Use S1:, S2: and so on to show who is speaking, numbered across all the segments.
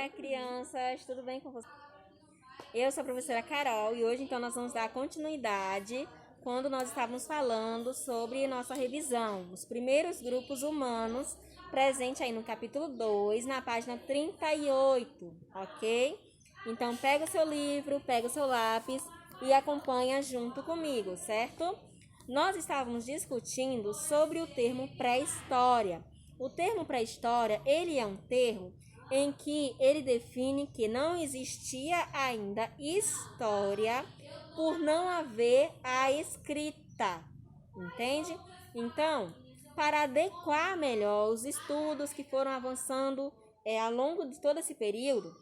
S1: dia, crianças! Tudo bem com vocês? Eu sou a professora Carol e hoje então nós vamos dar continuidade quando nós estávamos falando sobre nossa revisão, os primeiros grupos humanos, presente aí no capítulo 2, na página 38, ok? Então pega o seu livro, pega o seu lápis e acompanha junto comigo, certo? Nós estávamos discutindo sobre o termo pré-história. O termo pré-história, ele é um termo em que ele define que não existia ainda história por não haver a escrita, entende? Então, para adequar melhor os estudos que foram avançando ao longo de todo esse período,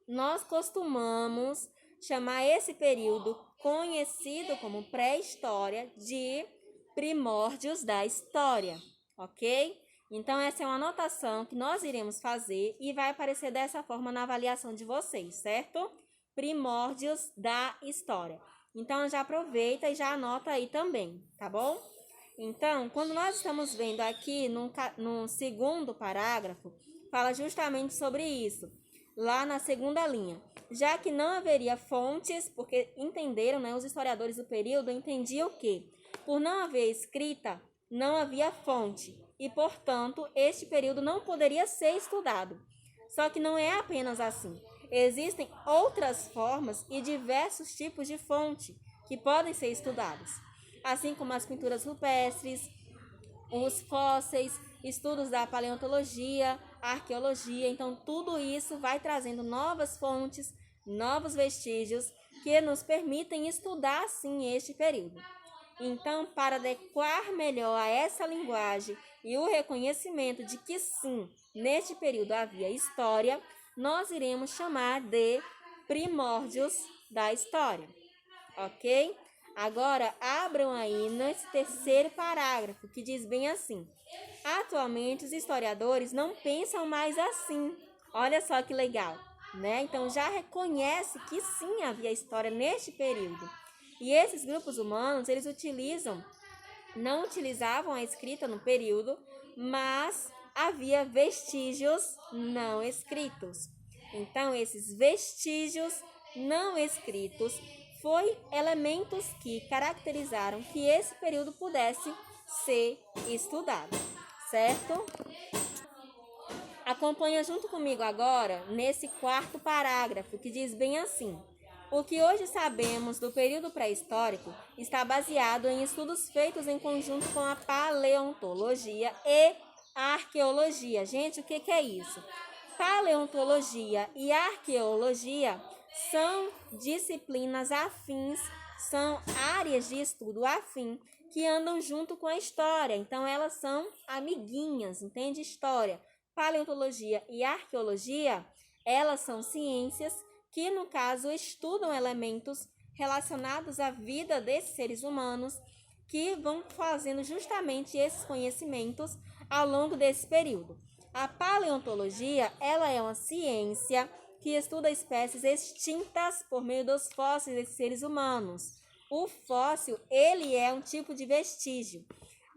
S1: nós costumamos chamar esse período conhecido como pré-história de primórdios da história, ok? Então, essa é uma anotação que nós iremos fazer e vai aparecer dessa forma na avaliação de vocês, certo? Primórdios da história. Então, já aproveita e já anota aí também, tá bom? Então, quando nós estamos vendo aqui no segundo parágrafo, fala justamente sobre isso, lá na segunda linha. Já que não haveria fontes, porque entenderam, né, os historiadores do período entendiam que, por não haver escrita, não havia fonte e, portanto, este período não poderia ser estudado. Só que não é apenas assim. Existem outras formas e diversos tipos de fonte que podem ser estudados, assim como as pinturas rupestres, os fósseis, estudos da paleontologia, arqueologia. Então, tudo isso vai trazendo novas fontes, novos vestígios que nos permitem estudar, sim, este período. Então, para adequar melhor a essa linguagem e o reconhecimento de que, sim, neste período havia história, nós iremos chamar de primórdios da história, ok? Agora, abram aí nesse terceiro parágrafo, que diz bem assim: atualmente, os historiadores não pensam mais assim. Olha só que legal, né? Então, já reconhece que sim, havia história neste período. E esses grupos humanos, eles não utilizavam a escrita no período, mas havia vestígios não escritos. Então, esses vestígios não escritos foram elementos que caracterizaram que esse período pudesse ser estudado, certo? Acompanha junto comigo agora nesse quarto parágrafo, que diz bem assim: o que hoje sabemos do período pré-histórico está baseado em estudos feitos em conjunto com a paleontologia e a arqueologia. Gente, o que é isso? Paleontologia e arqueologia são disciplinas afins, são áreas de estudo afim que andam junto com a história. Então, elas são amiguinhas, entende? História, paleontologia e arqueologia, elas são ciências que, no caso, estudam elementos relacionados à vida desses seres humanos, que vão fazendo justamente esses conhecimentos ao longo desse período. A paleontologia, ela é uma ciência que estuda espécies extintas por meio dos fósseis desses seres humanos. O fóssil, ele é um tipo de vestígio.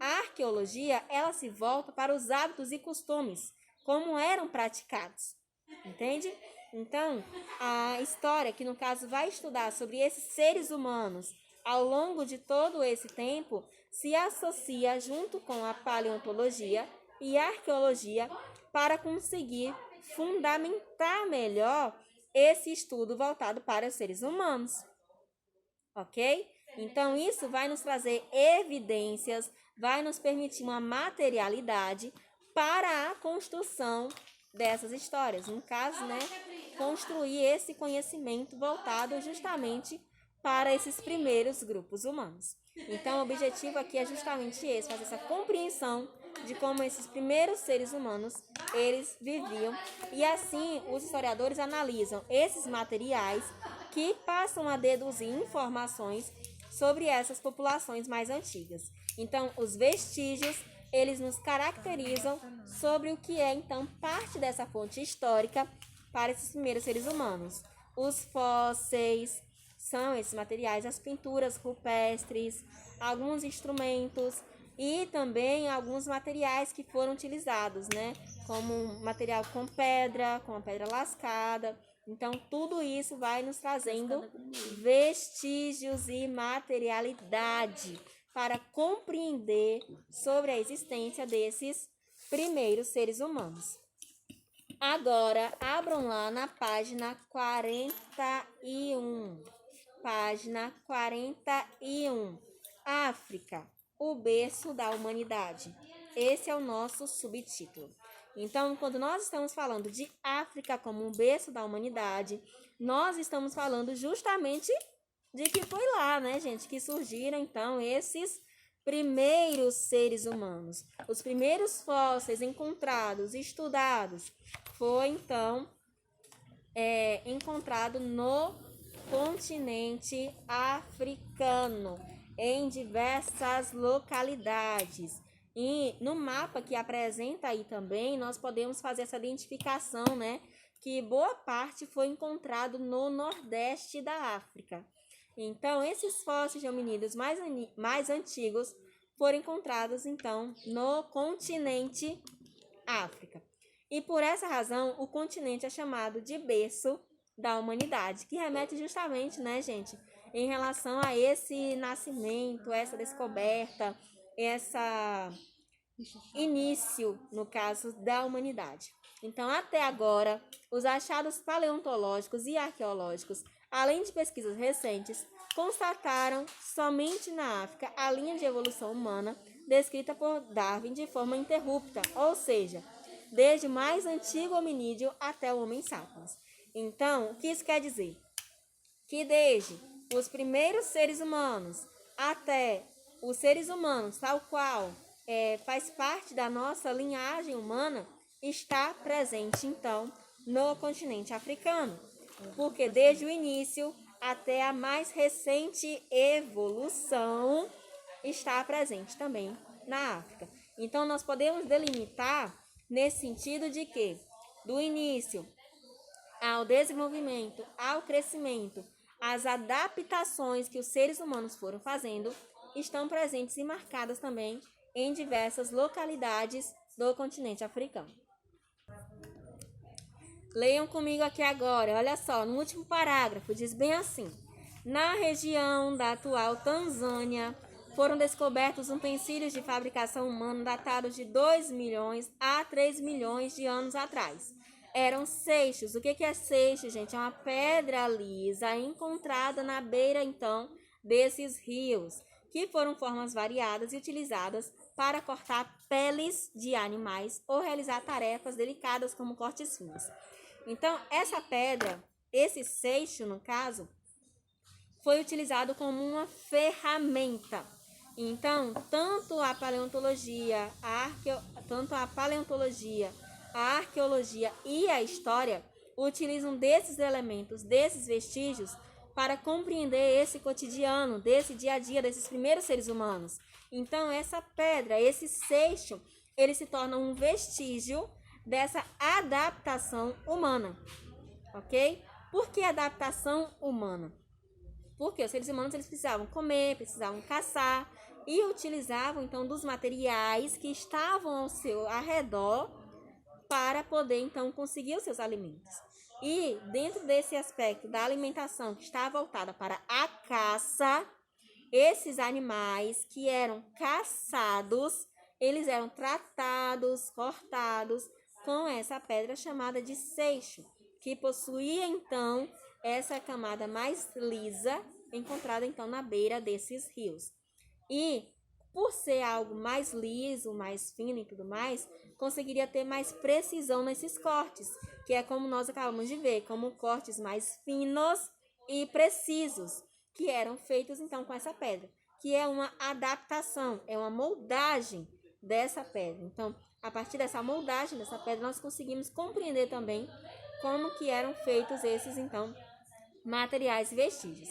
S1: A arqueologia, ela se volta para os hábitos e costumes, como eram praticados, entende? Então, a história, que no caso vai estudar sobre esses seres humanos ao longo de todo esse tempo, se associa junto com a paleontologia e a arqueologia para conseguir fundamentar melhor esse estudo voltado para os seres humanos, ok? Então, isso vai nos trazer evidências, vai nos permitir uma materialidade para a construção dessas histórias. No caso, né, construir esse conhecimento voltado justamente para esses primeiros grupos humanos. Então, o objetivo aqui é justamente esse, fazer essa compreensão de como esses primeiros seres humanos, eles viviam. E assim, os historiadores analisam esses materiais que passam a deduzir informações sobre essas populações mais antigas. Então, os vestígios, eles nos caracterizam sobre o que é, então, parte dessa fonte histórica para esses primeiros seres humanos. Os fósseis são esses materiais, as pinturas rupestres, alguns instrumentos, e também alguns materiais que foram utilizados, né? Como material com a pedra lascada. Então, tudo isso vai nos trazendo vestígios e materialidade para compreender sobre a existência desses primeiros seres humanos. Agora, abram lá na página 41. Página 41. África, o berço da humanidade. Esse é o nosso subtítulo. Então, quando nós estamos falando de África como um berço da humanidade, nós estamos falando justamente de que foi lá, né, gente, que surgiram, então, esses primeiros seres humanos. Os primeiros fósseis encontrados, estudados, foi, então, encontrado no continente africano, em diversas localidades. E no mapa que apresenta aí também, nós podemos fazer essa identificação, né? Que boa parte foi encontrado no nordeste da África. Então, esses fósseis de hominídeos mais antigos foram encontrados, então, no continente África. E por essa razão, o continente é chamado de berço da humanidade, que remete justamente, né, gente, em relação a esse nascimento, essa descoberta, essa início, no caso, da humanidade. Então, até agora, os achados paleontológicos e arqueológicos, além de pesquisas recentes, constataram somente na África a linha de evolução humana descrita por Darwin de forma ininterrupta, ou seja, desde o mais antigo hominídeo até o Homo sapiens. Então, o que isso quer dizer? Que desde os primeiros seres humanos até os seres humanos, tal qual faz parte da nossa linhagem humana, está presente, então, no continente africano. Porque desde o início até a mais recente evolução está presente também na África. Então, nós podemos delimitar nesse sentido de que, do início ao desenvolvimento, ao crescimento, as adaptações que os seres humanos foram fazendo estão presentes e marcadas também em diversas localidades do continente africano. Leiam comigo aqui agora, olha só, no último parágrafo diz bem assim: na região da atual Tanzânia foram descobertos utensílios de fabricação humana datados de 2 milhões a 3 milhões de anos atrás. Eram seixos. O que é seixo, gente? É uma pedra lisa encontrada na beira, então, desses rios, que foram formas variadas e utilizadas para cortar peles de animais ou realizar tarefas delicadas como cortes finos. Então, essa pedra, esse seixo, no caso, foi utilizado como uma ferramenta. Então, tanto a paleontologia, a arqueologia e a história utilizam desses elementos, desses vestígios, para compreender esse cotidiano, desse dia a dia desses primeiros seres humanos. Então, essa pedra, esse seixo, ele se torna um vestígio dessa adaptação humana, ok? Por que adaptação humana? Porque os seres humanos eles precisavam comer, precisavam caçar e utilizavam então dos materiais que estavam ao seu arredor para poder então conseguir os seus alimentos. E dentro desse aspecto da alimentação que está voltada para a caça, esses animais que eram caçados, eles eram tratados, cortados com essa pedra chamada de seixo, que possuía então essa camada mais lisa, encontrada então na beira desses rios. E por ser algo mais liso, mais fino e tudo mais, conseguiria ter mais precisão nesses cortes, que é como nós acabamos de ver, como cortes mais finos e precisos, que eram feitos então com essa pedra, que é uma adaptação, é uma moldagem dessa pedra. Então, a partir dessa moldagem dessa pedra, nós conseguimos compreender também como que eram feitos esses então materiais e vestígios.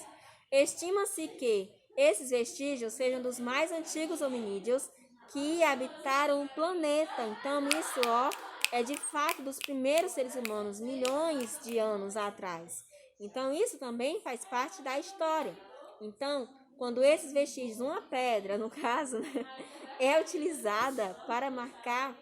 S1: Estima-se que esses vestígios sejam dos mais antigos hominídeos que habitaram o planeta. Então, isso é de fato dos primeiros seres humanos, milhões de anos atrás. Então, isso também faz parte da história. Então, quando esses vestígios, uma pedra, no caso, né, é utilizada para marcar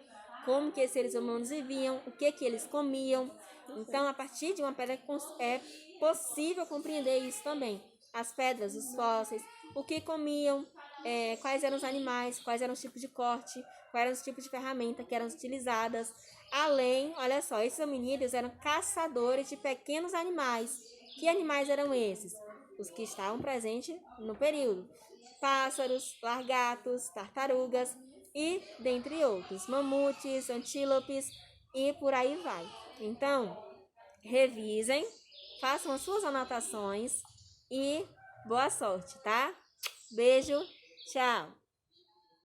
S1: como que os seres humanos viviam, o que eles comiam. Então, a partir de uma pedra é possível compreender isso também. As pedras, os fósseis, o que comiam, quais eram os animais, quais eram os tipos de corte, quais eram os tipos de ferramenta que eram utilizadas. Além, olha só, esses hominídeos eram caçadores de pequenos animais. Que animais eram esses? Os que estavam presentes no período. Pássaros, lagartos, tartarugas e dentre outros, mamutes, antílopes e por aí vai. Então, revisem, façam as suas anotações e boa sorte, tá? Beijo, tchau!